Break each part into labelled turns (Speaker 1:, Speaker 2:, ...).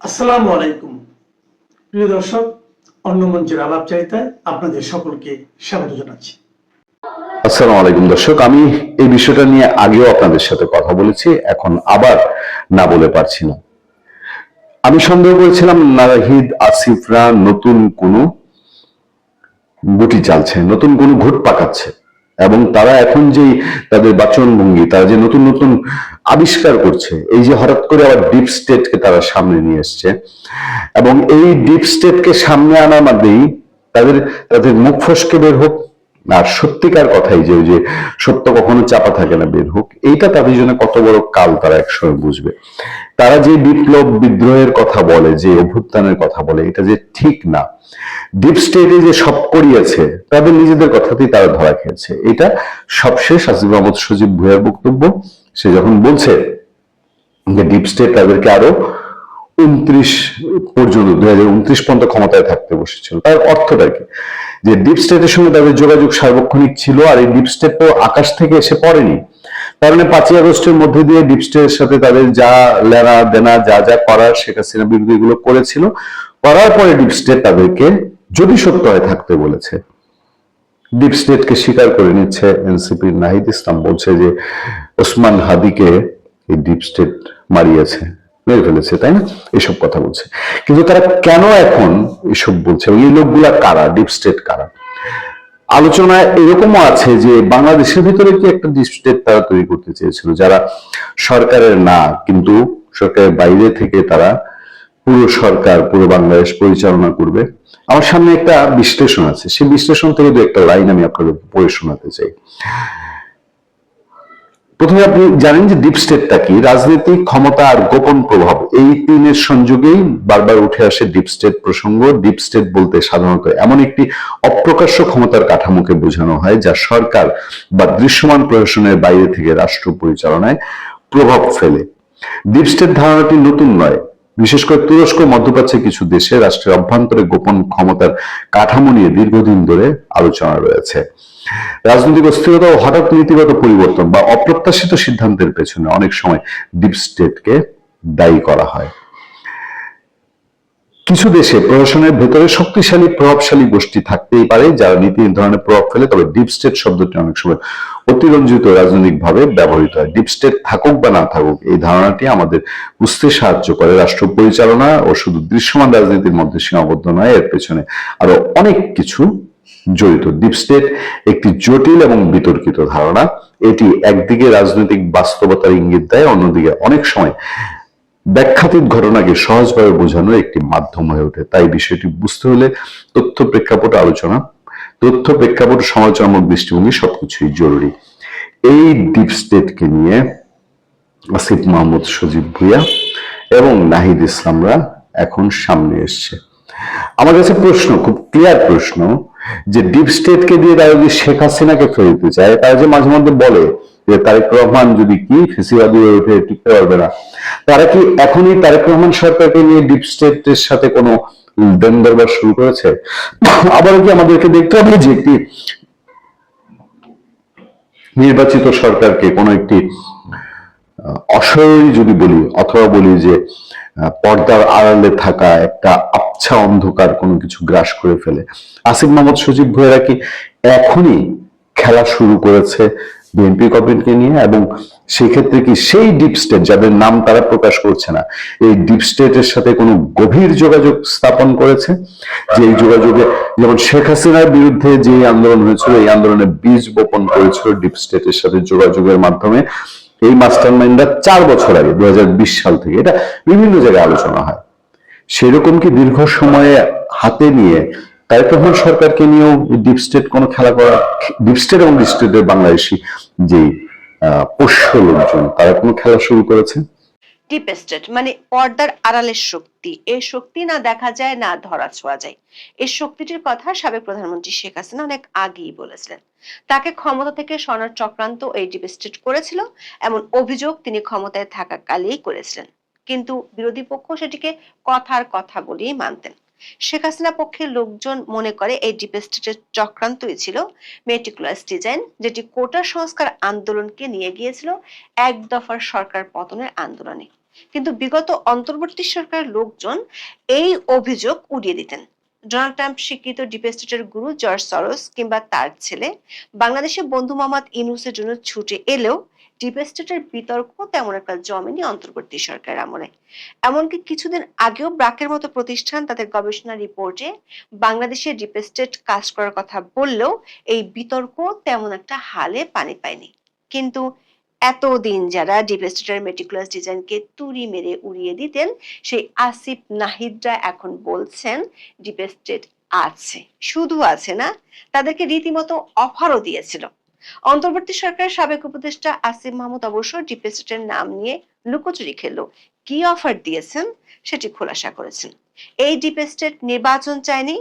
Speaker 1: আসসালামু আলাইকুম প্রিয় দর্শক, অন্য মঞ্চের আলাপচারিতায় আপনাদের সকলকে স্বাগত জানাচ্ছি।
Speaker 2: আসসালামু আলাইকুম দর্শক, আমি এই বিষয়টা নিয়ে আগেও আপনাদের সাথে কথা বলেছি, এখন আবার না বলে পারছি না। আমি সন্দেহ করেছিলাম নাহিদ আসিফরা নতুন কোনো গুটি চালছে, নতুন কোনো ঘুট পাকাচ্ছে, এবং তারা এখন যে তাদের বাচনভঙ্গি, তারা যে নতুন নতুন আবিষ্কার করছে, এই যে হঠাৎ করে আবার ডিপ স্টেটকে তারা সামনে নিয়ে এসছে, এবং এই ডিপ স্টেটকে সামনে আনার মাধ্যমেই তাদের তাদের মুখ ফসকে বের হোক, আর সত্যিকার কথাই যে ওই যে সত্য কখনো চাপা থাকে না বের হোক, এইটা তাদের জন্য কত বড় কাল তারা একসময় বুঝবে। তারা যে বিপ্লব বিদ্রোহের কথা বলে, যে অভ্যুত্থানের কথা বলে, এটা যে ঠিক না। ডিপ স্টেটে যে সব করিয়েছে তাদের নিজেদের কথাতেই তারা ধরা খেয়েছে। এটা সবশেষ আসিফ মাহমুদ সজীব ভুঁইয়ার বক্তব্য। সে যখন বলছে যে ডিপ স্টেট তাদেরকে আরো 29 পর্যন্ত 2029 পর্যন্ত ক্ষমতায় থাকতে বসেছিল, তার অর্থটা কি? যে ডিপ স্টেটের সঙ্গে তাদের যোগাযোগ সার্বক্ষণিক ছিল, আর এই ডিপ স্টেট তো আকাশ থেকে এসে পড়েনি। কারণ 5ই আগস্টের মধ্যে দিয়ে ডিপ স্টেটের সাথে তাদের যা লেনা দেনা, যা যা করার শেখ হাসিনা বিরোধী এগুলো করেছিল, করার পরে ডিপ স্টেট তাদেরকে যদি সত্য হয় থাকতে বলেছে। ডিপ স্টেটকে স্বীকার করে নিচ্ছে এনসিপির নাহিদ ইসলাম, বলছে যে ওসমান হাদিকে এই ডিপ স্টেট মারিয়েছে, মেরে ফেলেছে, তাই না? এসব কথা বলছে। কিন্তু তারা কেন এখন এসব বলছে? এই লোকগুলা কারা? ডিপ স্টেট কারা? আলোচনায় এরকমও আছে যে বাংলাদেশের ভিতরে কি একটা ডিপ স্টেট তারা তৈরি করতে চেয়েছিল, যারা সরকারের না, কিন্তু সরকারের বাইরে থেকে তারা পুরো সরকার, পুরো বাংলাদেশ পরিচালনা করবে। আমার সামনে একটা বিশ্লেষণ আছে, সেই বিশ্লেষণ থেকে দু একটা লাইন আমি আপনাদের পড়ে শোনাতে চাই। প্রথমে আপনি জানেন যে ডিপ স্টেটটা কি? রাজনৈতিক ক্ষমতা আর গোপন প্রভাব, এই তিনের সংযোগেই বারবার উঠে আসে ডিপ স্টেট প্রসঙ্গ। ডিপ স্টেট বলতে সাধারণত এমন একটি অপ্রকাশ্য ক্ষমতার কাঠামোকে বোঝানো হয় যা সরকার বা দৃশ্যমান প্রশাসনের বাইরে থেকে রাষ্ট্র পরিচালনায় প্রভাব ফেলে। ডিপ স্টেট ধারণাটি নতুন নয়। বিশেষ করে তুরস্ক, মধ্যপ্রাচ্যের কিছু দেশে রাষ্ট্রের অভ্যন্তরে গোপন ক্ষমতার কাঠামো নিয়ে দীর্ঘদিন ধরে আলোচনা রয়েছে। রাজনৈতিক অস্থিরতা ও হঠাৎ নীতিগত পরিবর্তন বা অপ্রত্যাশিত সিদ্ধান্তের পেছনে অনেক সময় ডিপ স্টেটকে দায়ী করা হয়। কিছু দেশে প্রশাসনের ভেতরে শক্তিশালী প্রভাবশালী গোষ্ঠী থাকতেই পারে যারা নীতি নির্ধারণে প্রভাব ফেলে, তবে ডিপ স্টেট শব্দটি অনেক সময় অতিরঞ্জিত রাজনৈতিক ভাবে ব্যবহৃত হয়। ডিপ স্টেট থাকুক বা না থাকুক, এই ধারণাটি আমাদের বুঝতে সাহায্য করে রাষ্ট্র পরিচালনা ও শুধু দৃশ্যমান রাজনীতির মধ্যে সীমাবদ্ধ নয়, এর পেছনে আরো অনেক কিছু জড়িত। ডিপ স্টেট একটি জটিল এবং বিতর্কিত ধারণা। এটি একদিকে রাজনৈতিক বাস্তবতার ইঙ্গিত দেয়, অন্যদিকে অনেক সময় ব্যাখ্যাতীত ঘটনাকে সহজভাবে বোঝানোর একটি মাধ্যম হয়ে ওঠে। তাই বিষয়টি বুঝতে হলে তথ্য প্রেক্ষাপট আলোচনা, তথ্য প্রেক্ষাপট সমালোচনামূলক দৃষ্টিভঙ্গি সবকিছুই জরুরি। এই ডিপ স্টেটকে নিয়ে আসিফ মাহমুদ সজীব ভুঁইয়া এবং নাহিদ ইসলামরা এখন সামনে এসছে। আমার কাছে প্রশ্ন, খুব ক্লিয়ার প্রশ্ন, যে ডিপ স্টেটকে দিয়ে তারা যদি শেখ হাসিনাকে ফেলতে চায়, তারা যে মাঝে মধ্যে বলে যে তারেক রহমান যদি কি ফেসিবাদী হয়ে উঠে টিকতে পারবে না, তারা কি এখনই তারেক রহমান সরকারকে নিয়ে ডিপ স্টেটের সাথে কোনো দেন দরবার শুরু করেছে? আবার কি আমাদেরকে দেখতে হবে যে একটি নির্বাচিত সরকারকে কোনো একটি অসহযোগী যদি বলি, অথবা বলি যে পর্দার আড়ালে থাকা একটা আবছা অন্ধকার কোনো কিছু গ্রাস করে ফেলে, আসিফ মাহমুদ সজীব ভুঁইয়ারা কি এখনই খেলা শুরু করেছে বিএনপি গভর্নমেন্টকে নিয়ে? এবং সেই ক্ষেত্রে কি সেই ডিপ স্টেট, যাদের নাম তারা প্রকাশ করছে না, এই ডিপ স্টেটের সাথে কোনো গভীর যোগাযোগ স্থাপন করেছে? যে এই যোগাযোগে, যেমন শেখ হাসিনার বিরুদ্ধে যে আন্দোলন হয়েছিল, এই আন্দোলনে বীজ বপন করেছিল ডিপ স্টেটের সাথে যোগাযোগের মাধ্যমে এই মাস্টার মাইন্ডরা 4 বছর আগে 2020 সাল থেকে, এটা বিভিন্ন জায়গায় আলোচনা হয়। সেরকম কি দীর্ঘ সময়ে হাতে নিয়ে তারেক রহমান সরকারকে নিয়েও ডিপ স্টেট কোনো খেলা করা, ডিপ স্টেট এবং ডিপ স্টেটের বাংলাদেশি যে পোষ্য লোকজন, তারা কোনো খেলা শুরু করেছে?
Speaker 3: ডিপ স্টেট মানে পর্দার আড়ালের শক্তি। এই শক্তি না দেখা যায়, না ধরা ছোঁয়া যায়। এই শক্তিটির কথা সাবেক প্রধানমন্ত্রী শেখ হাসিনা অনেক আগেই বলেছিলেন। তাকে ক্ষমতা থেকে সরানোর চক্রান্ত এই ডিপ স্টেট করেছিল, এমন অভিযোগ তিনি ক্ষমতায় থাকাকালেই করেছিলেন। কিন্তু বিরোধী পক্ষ সেটিকে কথার কথা বলেই মানতেন। শেখ হাসিনা পক্ষের লোকজন মনে করে এই ডিপ স্টেটের চক্রান্তই ছিল মেটিকুলাস ডিজাইন, যেটি কোটা সংস্কার আন্দোলনকে নিয়ে গিয়েছিল এক দফার সরকার পতনের আন্দোলনে। কিন্তু বিগত অন্তর্বর্তী সরকারের লোকজন এই অভিযোগ উড়িয়ে দিতেন। ডোনাল্ড ট্রাম্প স্বীকৃত ডিপ স্টেটের গুরু জর্জ সরোস কিংবা তার ছেলে বাংলাদেশে বন্ধু মোহাম্মদ ইউনূসের জন্য ছুটে এলেও ডিপ স্টেটের বিতর্ক তেমন একটা জমেনি অন্তর্বর্তী সরকারের আমলে। এমনকি কিছুদিন আগেও ব্রাকের মতো প্রতিষ্ঠান তাদের গবেষণা রিপোর্টে বাংলাদেশের ডিপ স্টেট কাজ করার কথা বললেও এই বিতর্ক তেমন একটা হালে পানি পায়নি। কিন্তু এতদিন যারা ডিপ স্টেটের মেটিকুলাস ডিজাইনকে তুড়ি মেরে উড়িয়ে দিতেন, সেই আসিফ নাহিদরা এখন বলছেন ডিপ স্টেট আছে, শুধু আছে না, তাদেরকে রীতিমতো অফারও দিয়েছিল। অন্তর্বর্তী সরকারের সাবেক উপদেষ্টা আসিফ মাহমুদ অবশ্য ডিপ স্টেটের নাম নিয়ে লুকোচুরি খেললো। কি অফার দিয়েছেন সেটি খোলাসা করেছেন। এই ডিপ স্টেট নির্বাচন চায়নি।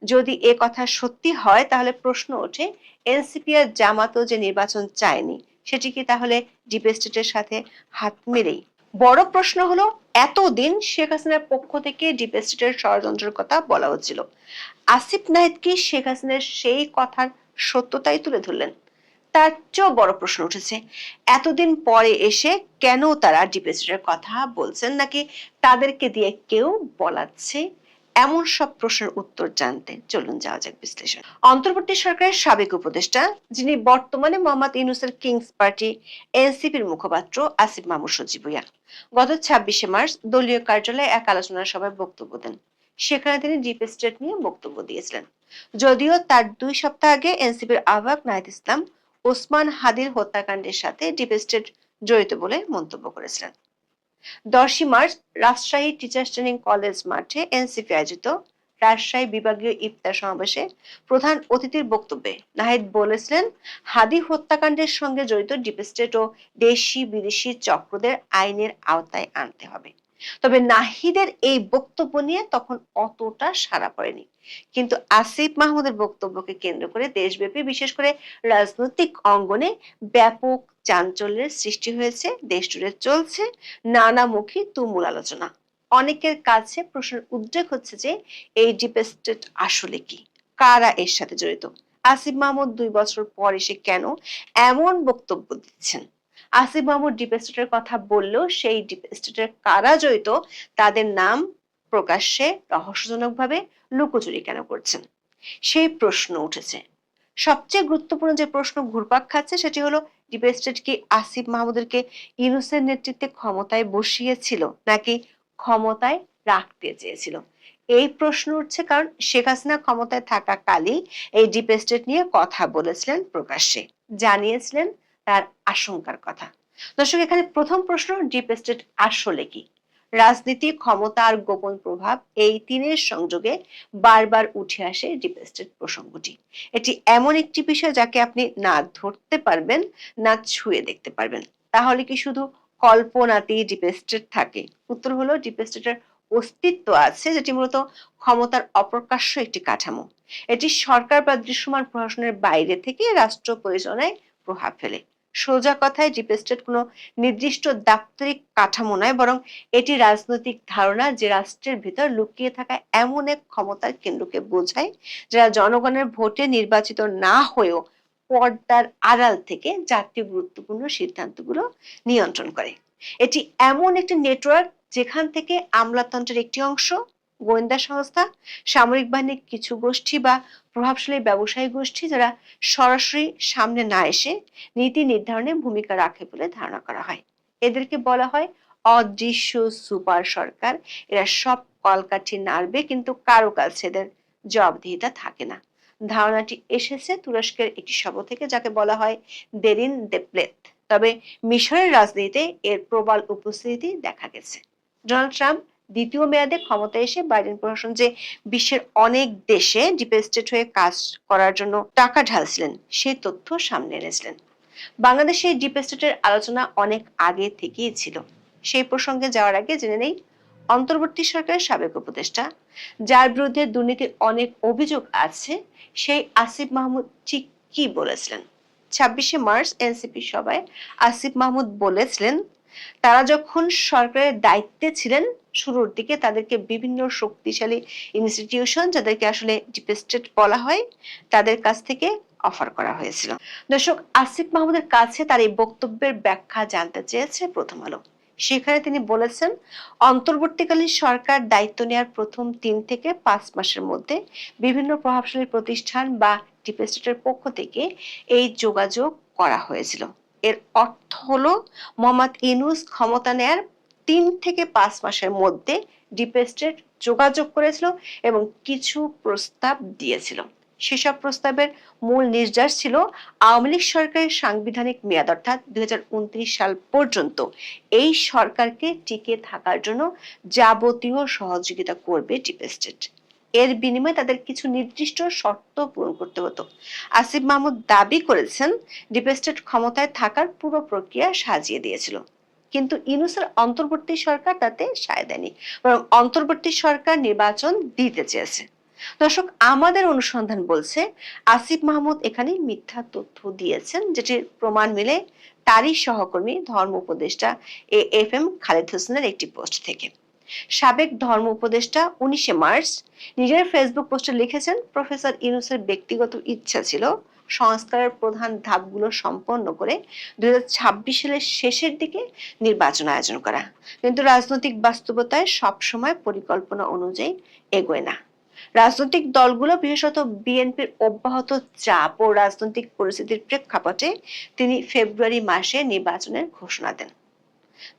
Speaker 3: যদি এ কথা সত্যি হয় তাহলে প্রশ্ন ওঠে, এনসিপি আর জামাতও যে নির্বাচন চায়নি সেটি কি তাহলে ডিপ স্টেটের সাথে হাত মেরেই? বড় প্রশ্ন হলো, এতদিন শেখ হাসিনার পক্ষ থেকে ডিপ স্টেটের ষড়যন্ত্রের কথা বলা হচ্ছিল, আসিফ নাহিদ কি শেখ হাসিনার সেই কথার সত্যতাই তুলে ধরলেন? তার চেয়েও বড় প্রশ্ন উঠেছে, এতদিন পরে এসে কেন তারা ডিপ স্টেটের কথা বলছেন, নাকি তাদেরকে দিয়ে কেউ বলাচ্ছে? এমন সব প্রশ্নের উত্তর জানতে চলুন যাওয়া যাক বিশ্লেষণ। অন্তর্বর্তী সরকারের সাবেক উপদেষ্টা, যিনি বর্তমানে মোহাম্মদ ইউনূসের কিংস পার্টি এনসিপির মুখপাত্র আসিফ মাহমুদ সজীব ভুঁইয়া, গত 26শে মার্চ দলীয় কার্যালয়ে এক আলোচনা সভায় বক্তব্য দেন। সেখানে তিনি ডিপ স্টেট নিয়ে বক্তব্য দিয়েছিলেন। যদিও তার 2 সপ্তাহ আগে এনসিপির আহ্বায়ক নাহিদ ইসলাম ওসমান হাদির হত্যাকাণ্ডের সাথে ডিপ স্টেট জড়িত বলে মন্তব্য করেছিলেন। 10 March Rajshahi teachers training college মাঠে এনসিপি আয়োজিত রাজশাহী বিভাগীয় ইফতার সমাবেশে প্রধান অতিথির বক্তব্যে নাহিদ বলেছিলেন, হাদি হত্যাকাণ্ডের সঙ্গে জড়িত ডিপ স্টেট ও দেশি বিদেশি চক্রদের আইনের আওতায় আনতে হবে। তবে নাহিদের এই বক্তব্য নিয়ে তখন অতটা সাড়া পড়েনি। কিন্তু আসিফ মাহমুদের বক্তব্যকে কেন্দ্র করে দেশব্যাপী, বিশেষ করে রাজনৈতিক অঙ্গনে ব্যাপক চাঞ্চল্যের সৃষ্টি হয়েছে। দেশ জুড়ে চলছে নানামুখী তুমুল আলোচনা। অনেকের কাছে প্রশ্নের উদ্রেক হচ্ছে যে এই ডিপ স্টেট আসলে কি, কারা এর সাথে জড়িত? আসিফ মাহমুদ 2 বছর পর এসে কেন এমন বক্তব্য দিচ্ছেন? আসিফ মাহমুদ ডিপ স্টেটের কথা বললেও সেই ডিপ স্টেটের কারা জড়িত তাদের নাম প্রকাশ্যে রহস্যজনকভাবে লুকোচুরি কেন করছেন, সেই প্রশ্ন উঠেছে। সবচেয়ে গুরুত্বপূর্ণ যে প্রশ্ন ঘুরপাক খাচ্ছে সেটি হলো, ডিপ স্টেট কি আসিফ মাহমুদকে ইউনূসের নেতৃত্বে ক্ষমতায় বসিয়েছিল নাকি ক্ষমতায় রাখতে চেয়েছিল? এই প্রশ্ন উঠছে কারণ শেখ হাসিনা ক্ষমতায় থাকাকালই এই ডিপ স্টেট নিয়ে কথা বলেছিলেন, প্রকাশ্যে জানিয়েছিলেন তার আশঙ্কার কথা। দর্শক, এখানে প্রথম প্রশ্ন, ডিপ স্টেট আসলে কি? রাজনীতি, ক্ষমতা আর গোপন প্রভাব, এই তিনের সংযোগে বারবার উঠে আসে ডিপ স্টেট প্রসঙ্গটি। এটি এমন একটি বিষয় যাকে আপনি না ধরতে পারবেন না ছুঁয়ে দেখতে পারবেন। তাহলে কি শুধু কল্পনাতেই ডিপ স্টেট থাকে? উত্তর হলো, ডিপ স্টেটের অস্তিত্ব আছে, যেটি মূলত ক্ষমতার অপ্রকাশ্য একটি কাঠামো। এটি সরকার বা দৃশ্যমান প্রশাসনের বাইরে থেকে রাষ্ট্র পরিচালনায় প্রভাব ফেলে। সোজা কথায় ডিপ স্টেট কোনো নির্দিষ্ট দাপ্তরিক কাঠামো নয়, বরং এটি রাজনৈতিক ধারণা যে রাষ্ট্রের ভিতর লুকিয়ে থাকা এমন এক ক্ষমতার কেন্দ্রকে বোঝায় যারা জনগণের ভোটে নির্বাচিত না হয়েও পর্দার আড়াল থেকে জাতীয় গুরুত্বপূর্ণ সিদ্ধান্তগুলো নিয়ন্ত্রণ করে। এটি এমন একটি নেটওয়ার্ক যেখান থেকে আমলাতন্ত্রের একটি অংশ, গোয়েন্দা সংস্থা, সামরিক বাহিনীর কিছু গোষ্ঠী বা প্রভাবশালী ব্যবসায়ী গোষ্ঠী, যারা সরাসরি সামনে না এসে নীতি নির্ধারণে ভূমিকা রাখে বলে ধারণা করা হয়। এদেরকে বলা হয় অদৃশ্য সুপার সরকার। এরা সব কলকাঠি নাড়বে, কিন্তু কারো কাছে এদের জবাবদিহিতা থাকে না। ধারণাটি এসেছে তুরস্কের একটি শব্দ থেকে, যাকে বলা হয় দেরিন দেপ্লেত। তবে মিশরের রাজনীতিতে এর প্রবল উপস্থিতি দেখা গেছে। ডোনাল্ড ট্রাম্প দ্বিতীয় মেয়াদে ক্ষমতায় এসে বাইডেন প্রশাসন যে বিশ্বের অনেক দেশে ডিপ স্টেট হয়ে কাজ করার জন্য টাকা ঢালছিলেন সেই তথ্য সামনে এনেছিলেন। বাংলাদেশে ডিপ স্টেটের আলোচনা অনেক আগে থেকেই ছিল। সেই প্রসঙ্গে যাওয়ার আগে জেনে নেই অন্তর্বর্তী সরকারের সাবেক উপদেষ্টা, যার বিরুদ্ধে দুর্নীতির অনেক অভিযোগ আছে, সেই আসিফ মাহমুদ ঠিক কি বলেছিলেন। 26শে মার্চ এনসিপি সভায় আসিফ মাহমুদ বলেছিলেন, তারা যখন সরকারের দায়িত্বে ছিলেন শুরুর দিকে তাদেরকে বিভিন্ন শক্তিশালী ইনস্টিটিউশন, যাদেরকে আসলে ডিপ স্টেট বলা হয়, তাদের কাছ থেকে অফার করা হয়েছিল। দর্শক, আসিফ মাহমুদের কাছে তার এই বক্তব্যের ব্যাখ্যা জানতে চেয়েছে প্রথম আলো। সেখানে তিনি বলেছেন, অন্তর্বর্তীকালীন সরকার দায়িত্ব নেওয়ার প্রথম 3 থেকে 5 মাসের মধ্যে বিভিন্ন প্রভাবশালী প্রতিষ্ঠান বা ডিপ স্টেটের পক্ষ থেকে এই যোগাযোগ করা হয়েছিল। এর অর্থ হলো মোহাম্মদ ইউনূস ক্ষমতা নেয়ার 3 থেকে 5 মাসের মধ্যে ডিপ স্টেট যোগাযোগ করেছিল এবং কিছু প্রস্তাব দিয়েছিল। সেসব প্রস্তাবের মূল নির্যাস ছিল আওয়ামী লীগ সরকারের সাংবিধানিক মেয়াদ অর্থাৎ 2029 সাল পর্যন্ত এই সরকারকে টিকে থাকার জন্য যাবতীয় সহযোগিতা করবে ডিপ স্টেট। এর বিনিময়ে তাদের কিছু নির্দিষ্ট শর্ত পূরণ করতে হতো। আসিফ মাহমুদ দাবি করেছেন, ডিপ স্টেট ক্ষমতায় থাকার পুরো প্রক্রিয়া সাজিয়ে দিয়েছিল, কিন্তু ইউনূসের অন্তর্বর্তী সরকার তাতে সায় দেয়নি, বরং অন্তর্বর্তী সরকার নির্বাচন দিতে চেয়েছে। দর্শক, আমাদের অনুসন্ধান বলছে আসিফ মাহমুদ এখানে মিথ্যা তথ্য দিয়েছেন, যেটির প্রমাণ মিলে তারই সহকর্মী ধর্ম উপদেষ্টা AFM খালেদ হোসেনের একটি পোস্ট থেকে। সাবেক ধর্ম উপদেষ্টা 19 মার্চ নিজের ফেসবুক পোস্টে লিখেছেন, প্রফেসর ইউনূসের ব্যক্তিগত ইচ্ছা ছিল সংস্কারের প্রধান ধাপগুলো সম্পন্ন করে 2026 সালের শেষের দিকে নির্বাচন আয়োজন করা, কিন্তু রাজনৈতিক বাস্তবতায় সবসময় পরিকল্পনা অনুযায়ী এগোয় না। রাজনৈতিক দলগুলো, বিশেষত বিএনপির অব্যাহত চাপ ও রাজনৈতিক পরিস্থিতির প্রেক্ষাপটে তিনি ফেব্রুয়ারি মাসে নির্বাচনের ঘোষণা দেন।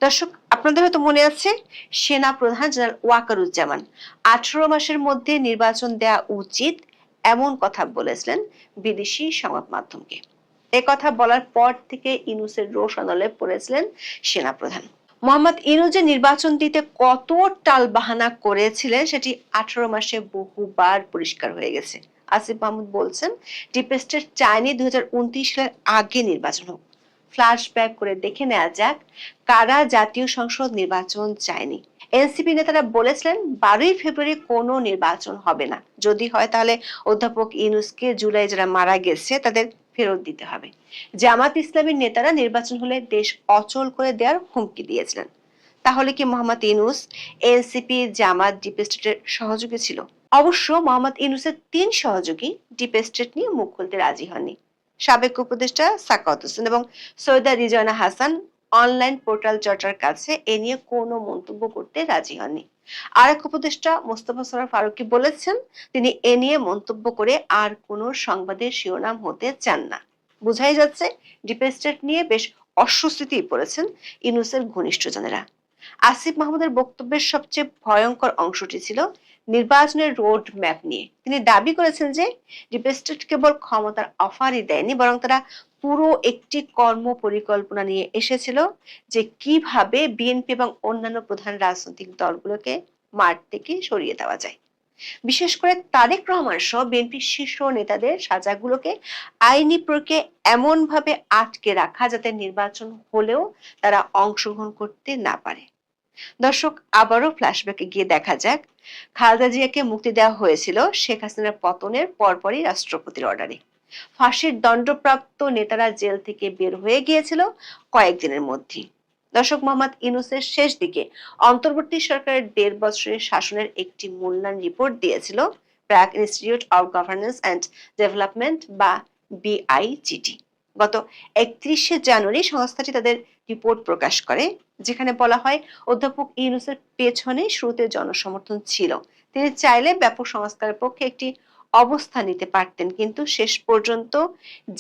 Speaker 3: দর্শক, আপনাদের হয়তো মনে আছে, সেনা প্রধান জেনারেল ওয়াকারুজ্জামান 18 মাসের মধ্যে নির্বাচন দেওয়া উচিত এমন কথা বলেছিলেন বিদেশি সংবাদ মাধ্যমকে। এ কথা বলার পর থেকে ইউনূসের রোষানলে পড়েছিলেন সেনা প্রধান। মোহাম্মদ ইউনূস যে নির্বাচন দিতে কত টালবাহানা করেছিলেন সেটি 18 মাসে বহুবার পরিষ্কার হয়ে গেছে। আসিফ মাহমুদ বলছেন, ডিপ স্টেট চায়নি 2029 সালের আগে নির্বাচন হোক। ফ্ল্যাশব্যাক করে দেখে নেওয়া যাক কারা জাতীয় সংসদ নির্বাচন চায়নি। এনসিপি নেতারা বলেছিলেন 12ই ফেব্রুয়ারি কোনো নির্বাচন হবে না, যদি হয় তাহলে অধ্যাপক ইউনূসকে জুলাই যারা মারা গেছে তাদের ফেরত দিতে হবে। জামাত ইসলামীর নেতারা নির্বাচন হলে দেশ অচল করে দেওয়ার হুমকি দিয়েছিলেন। তাহলে কি মোহাম্মদ ইউনূস, এনসিপি, জামাত ডিপ স্টেটের সহযোগী ছিল? অবশ্য মোহাম্মদ ইউনূসের 3 সহযোগী ডিপ স্টেট নিয়ে মুখ খুলতে রাজি হননি। সাবেক উপদেষ্টা সাখাওয়াত হোসেন এবং সৈয়দা রিজওয়ানা হাসান অনলাইন পোর্টাল চর্চার কাছে এ নিয়ে কোনো মন্তব্য করতে রাজি হননি। আরেক উপদেষ্টা মোস্তফা সরোয়ার ফারুকী বলেছেন, তিনি এ নিয়ে মন্তব্য করে আর কোনো সংবাদের শিরোনাম হতে চান না। বোঝাই যাচ্ছে ডিপ স্টেট নিয়ে বেশ অস্বস্তিতেই পড়েছেন ইউনূসের ঘনিষ্ঠজনেরা। আসিফ মাহমুদের বক্তব্যের সবচেয়ে ভয়ঙ্কর অংশটি ছিল নির্বাচনের রোড ম্যাপ নিয়ে। তিনি দাবি করেছেন যে ডিপ স্টেট কেবল ক্ষমতার অফারই দেয়নি, বরং তারা পুরো একটি কর্ম পরিকল্পনা নিয়ে এসেছিল যে কিভাবে বিএনপি এবং অন্যান্য প্রধান রাজনৈতিক দলগুলোকে মাঠ থেকে সরিয়ে দেওয়া যায়। বিশেষ করে তারেক রহমান সহ বিএনপির শীর্ষ নেতাদের সাজাগুলোকে আইনি প্রক্রিয়ায় এমন ভাবে আটকে রাখা যাতে নির্বাচন হলেও তারা অংশগ্রহণ করতে না পারে। দর্শক, আবারও ফ্ল্যাশব্যাকে গিয়ে দেখা যাক, খালেদা জিয়াকে মুক্তি দেওয়া হয়েছিল শেখ হাসিনার পতনের পরপরই রাষ্ট্রপতির অর্ডারে। ফাঁসির দণ্ডপ্রাপ্ত নেতারা জেল থেকে বের হয়ে গিয়েছিল কয়েকদিনের মধ্যেই। দর্শক, মোহাম্মদ ইউনূসের শেষ দিকে অন্তর্বর্তী সরকারের 1.5 বছরের শাসনের একটি মূল্যায়ন রিপোর্ট দিয়েছিল BRAC institute of governance and development বা BIGD। গত 31শে জানুয়ারি সংস্থাটি তাদের রিপোর্ট প্রকাশ করে, যেখানে বলা হয় অধ্যাপক ইউনূসের পেছনে শুরুতে জনসমর্থন ছিল। তিনি চাইলে ব্যাপক সংস্কারের পক্ষে একটি অবস্থান নিতে পারতেন, কিন্তু শেষ পর্যন্ত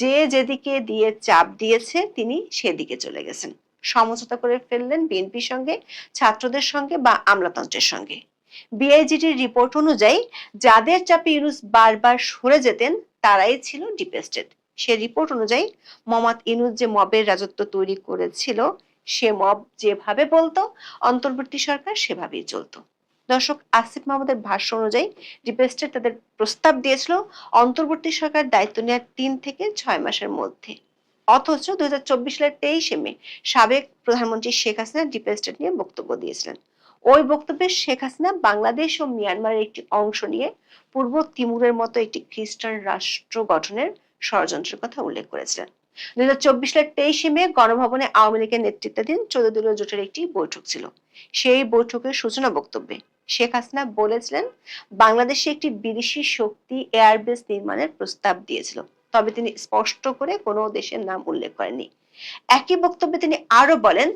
Speaker 3: যে যেদিকে দিয়ে চাপ দিয়েছে তিনি সেদিকে চলে গেছেন। সমঝোতা করে ফেললেন বিএনপির সঙ্গে, ছাত্রদের সঙ্গে বা আমলাতন্ত্রের সঙ্গে। BIGDর রিপোর্ট অনুযায়ী যাদের চাপে ইউনূস বারবার সরে যেতেন তারাই ছিল ডিপ স্টেট। সে রিপোর্ট অনুযায়ী মোহাম্মদ ইউনূস যে মবের রাজত্ব তৈরি করেছিল, সে মব যেভাবে বলতো অন্তর্বর্তী সরকার সেভাবেই চলতো। দর্শক, আসিফ মাহমুদের ভাষ্য অনুযায়ী ডিপ স্টেট তাদের প্রস্তাব দিয়েছিল অন্তর্বর্তী সরকার দায়িত্ব নেওয়ার 3 থেকে 6 মাসের মধ্যে। অথচ 2024 সালের 23শে মে সাবেক প্রধানমন্ত্রী শেখ হাসিনা ডিপ স্টেট নিয়ে বক্তব্য দিয়েছিলেন। ওই বক্তব্যে শেখ হাসিনা বাংলাদেশ ও মিয়ানমারের একটি অংশ নিয়ে পূর্ব তিমুরের মতো একটি খ্রিস্টান রাষ্ট্র গঠনের ষড়যন্ত্রের কথা উল্লেখ করেছিলেন। 2024 সালের 23শে মে গণভবনে আওয়ামী লীগের নেতৃত্বাধীন 14 দলীয় জোটের একটি বৈঠক ছিল। সেই বৈঠকের সূচনা বক্তব্যে শেখ হাসিনা বলেছিলেন, বাংলাদেশে একটি বিদেশি শক্তি এয়ারবেস নির্মাণের প্রস্তাব দিয়েছিল, তবে তিনি স্পষ্ট করে কোনো দেশের নাম উল্লেখ করেননি। একই বক্তব্যে তিনি আরো বলেন,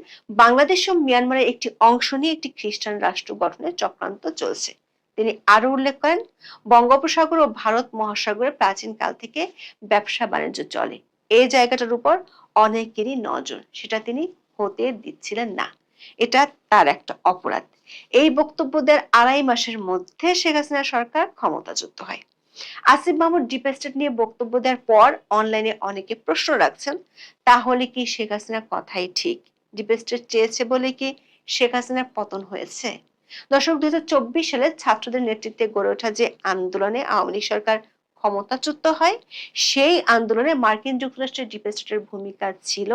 Speaker 3: বাংলাদেশ ও মিয়ানমারের একটি অংশ নিয়ে একটি খ্রিস্টান রাষ্ট্র গঠনের চক্রান্ত চলছে। তিনি আরো উল্লেখ করেন, বঙ্গোপসাগর ও ভারত মহাসাগরে প্রাচীন কাল থেকে ব্যবসা বাণিজ্য চলে। এই জায়গাটার উপর অনেকেরই নজর, সেটা তিনি হতে দিচ্ছিলেন না। এটা তার একটা অপরাধ। এই বক্তব্য দেওয়ার 2.5 মাসের মধ্যে শেখ হাসিনার সরকার ক্ষমতাচ্যুত হয়। আসিফ মাহমুদ ডিপ স্টেট নিয়ে বক্তব্য দেওয়ার পর অনলাইনে অনেকে প্রশ্ন রাখছেন, তাহলে কি শেখ হাসিনার কথাই ঠিক? ডিপ স্টেট চেয়েছে বলে কি শেখ হাসিনার পতন হয়েছে? দর্শক, 2024 সালে ছাত্রদের নেতৃত্বে গড়ে ওঠা যে আন্দোলনে আওয়ামী লীগ সরকার ক্ষমতাচ্যুত হয়, সেই আন্দোলনে মার্কিন যুক্তরাষ্ট্রের ডিপ স্টেটের ভূমিকা ছিল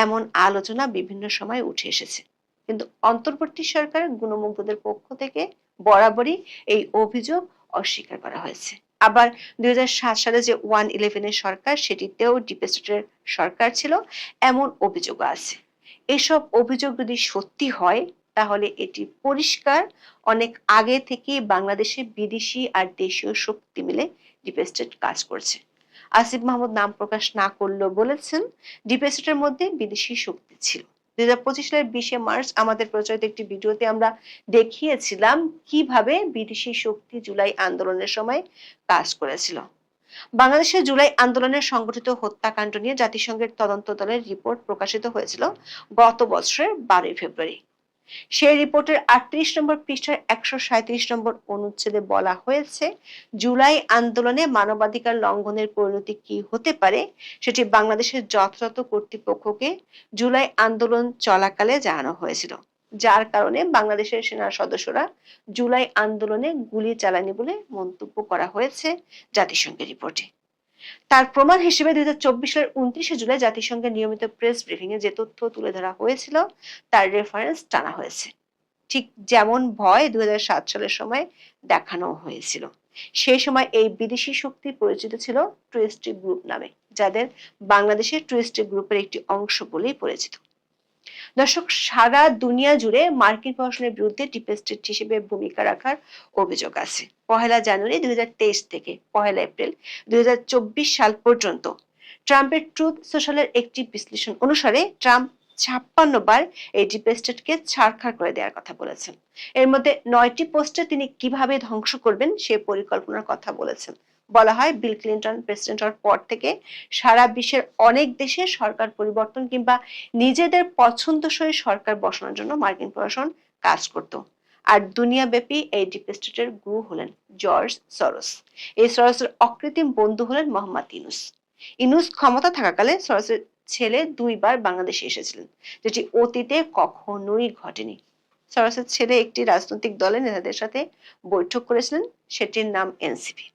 Speaker 3: এমন আলোচনা বিভিন্ন সময় উঠে এসেছে। কিন্তু অন্তর্বর্তী সরকার গুণমুগ্ধদের পক্ষ থেকে বরাবরই এই অভিযোগ অস্বীকার করা হয়েছে। আবার 2007 সালে যে 1-11 সরকার, সেটিতেও ডিপ স্টেটের সরকার ছিল এমন অভিযোগও আছে। এসব অভিযোগ যদি সত্যি হয়, তাহলে এটি পরিষ্কার অনেক আগে থেকে বাংলাদেশে বিদেশি আর দেশীয় শক্তি মিলে ডিপ স্টেট কাজ করছে। আসিফ মাহমুদ নাম প্রকাশ না করলেও বলেছেন, ডিপ স্টেটের মধ্যে বিদেশি শক্তি ছিল। 2025 সালের 20 মার্চ আমাদের প্রচারিত একটি ভিডিওতে আমরা দেখিয়েছিলাম কিভাবে বিদেশি শক্তি জুলাই আন্দোলনের সময় কাজ করেছিল। বাংলাদেশের জুলাই আন্দোলনের সংগঠিত হত্যাকাণ্ড নিয়ে জাতিসংঘের তদন্ত দলের রিপোর্ট প্রকাশিত হয়েছিল গত বছরের 12 ফেব্রুয়ারি। সেই রিপোর্টের 38 নম্বর পৃষ্ঠার 137 নম্বর অনুচ্ছেদে বলা হয়েছে, জুলাই আন্দোলনে মানবাধিকার লঙ্ঘনের পরিণতি কি হতে পারে সেটি বাংলাদেশের যথাযথ কর্তৃপক্ষকে জুলাই আন্দোলন চলাকালে জানানো হয়েছিল, যার কারণে বাংলাদেশের সেনা সদস্যরা জুলাই আন্দোলনে গুলি চালানি বলে মন্তব্য করা হয়েছে জাতিসংঘের রিপোর্টে। তার প্রমাণ হিসেবে 2024 সালের 29 জুলাই জাতিসংঘের নিয়মিত প্রেস ব্রিফিং এ যে তথ্য তুলে ধরা হয়েছিল তার রেফারেন্স টানা হয়েছে। ঠিক যেমন ভয় 2007 সালের সময় দেখানো হয়েছিল। সেই সময় এই বিদেশি শক্তি পরিচিত ছিল টুরিস্টিক গ্রুপ নামে, যাদের বাংলাদেশের টুরিস্টিক গ্রুপের একটি অংশ বলেই পরিচিত। দর্শক, সারা দুনিয়া জুড়ে মার্কিন প্রশাসনের বিরুদ্ধে ডিপ স্টেট হিসেবে ভূমিকা রাখার অভিযোগ আছে। 1 জানুয়ারি 2023 থেকে 1 এপ্রিল 2024 সাল পর্যন্ত ট্রাম্পের ট্রুথ সোশ্যালের একটি বিশ্লেষণ অনুসারে ট্রাম্প 56 বার এই ডিপ স্টেটকে ছাড়খাড় করে দেওয়ার কথা বলেছেন। এর মধ্যে 9টি পোস্টে তিনি কিভাবে ধ্বংস করবেন সে পরিকল্পনার কথা বলেছেন। বলা হয়, বিল ক্লিন্টন প্রেসিডেন্ট হওয়ার পর থেকে সারা বিশ্বের অনেক দেশে সরকার পরিবর্তন কিংবা নিজেদের পছন্দসই সরকার বসানোর জন্য মার্কিন প্রশাসন কাজ করত। আর দুনিয়াব্যাপী এই ডিপ স্টেটের গুরু হলেন জর্জ সরোস। এই সরোসের অকৃত্রিম বন্ধু হলেন মোহাম্মদ ইউনূস। ইউনূস ক্ষমতা থাকাকালে সরোসের ছেলে 2 বার বাংলাদেশে এসেছিলেন, যেটি অতীতে কখনোই ঘটেনি। সরোসের ছেলে একটি রাজনৈতিক দলের নেতাদের সাথে বৈঠক করেছিলেন, সেটির নাম এনসিপি।